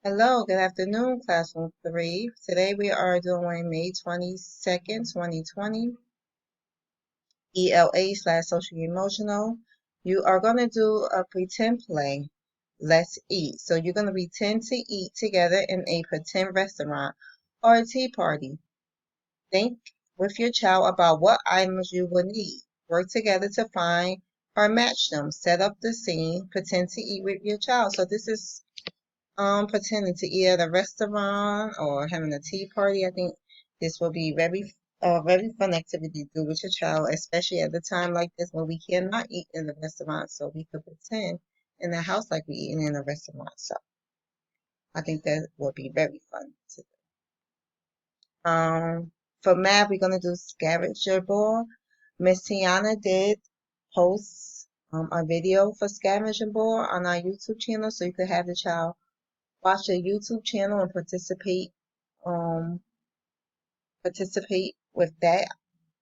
Hello, good afternoon, Classroom 3. Today we are doing May 22nd, 2020, ELA/social emotional. You are going to do a pretend play, Let's Eat. So you're going to pretend to eat together in a pretend restaurant or a tea party. Think with your child about what items you will need. Work together to find or match them. Set up the scene. Pretend to eat with your child. So this is pretending to eat at a restaurant or having a tea party. I think this will be very fun activity to do with your child, especially at a time like this when we cannot eat in the restaurant. So we could pretend in the house like we eating in a restaurant. So I think that will be very fun to do. For math, we're gonna do scavenger ball. Miss Tiana did post a video for scavenger ball on our YouTube channel, so you could have the child watch the YouTube channel and um participate with that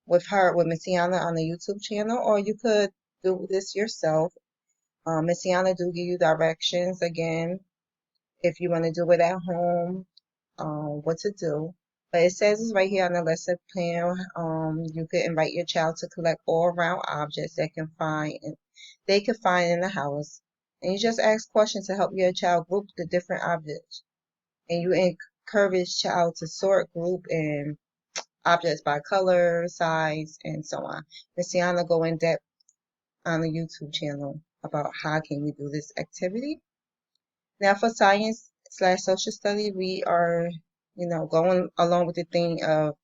with Messiana on the YouTube channel, or you could do this yourself. Messiana do give you directions again if you want to do it at home, what to do. But it says it's right here on the lesson plan. You could invite your child to collect all round objects they can find in the house. And you just ask questions to help your child group the different objects. And you encourage child to sort, group, and objects by color, size, and so on. Miss Tiana go in depth on the YouTube channel about how can we do this activity. Now for science/social study, we are, going along with the theme of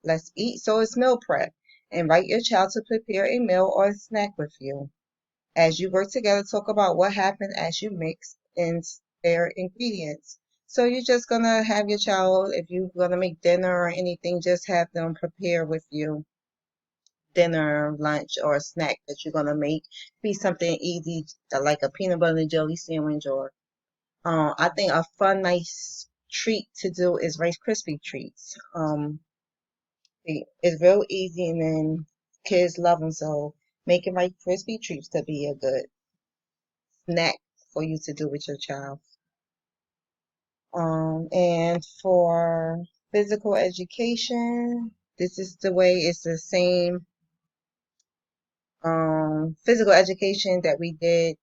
let's eat. So it's meal prep. Invite your child to prepare a meal or a snack with you. As you work together, talk about what happened as you mix in their ingredients. So you're just gonna have your child, if you're gonna make dinner or anything, just have them prepare with you dinner, lunch, or a snack that you're gonna make. Be something easy, like a peanut butter and jelly sandwich, or I think a fun, nice treat to do is Rice Krispie treats. It's real easy, and then kids love them. So making Rice Krispie treats could be a good snack for you to do with your child. And for physical education, this is the way, it's the same physical education that we did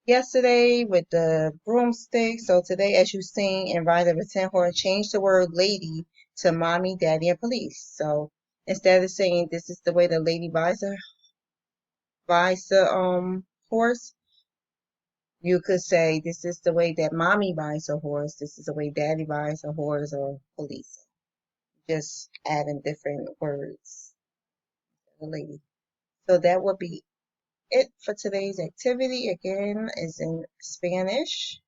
yesterday with the broomstick. So today, as you sing and ride the pretend horse, change the word lady to mommy, daddy, and police. So instead of saying this is the way the lady buys the horse, you could say this is the way that mommy buys a horse, this is the way daddy buys a horse, or police. Just adding different words for the lady. So that would be it for today's activity. Again, is in Spanish.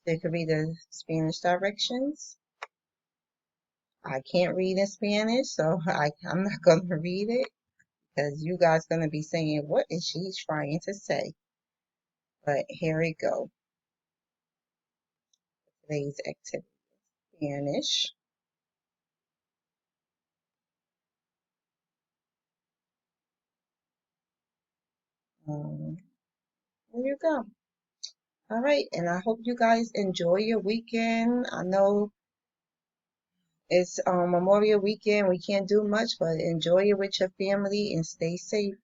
They could read the Spanish directions. I can't read in Spanish, so I'm not going to read it because you guys going to be saying, what is she trying to say? But here we go. Today's activity, Spanish. There you go. All right, and I hope you guys enjoy your weekend. I know it's Memorial Weekend. We can't do much, but enjoy it with your family and stay safe.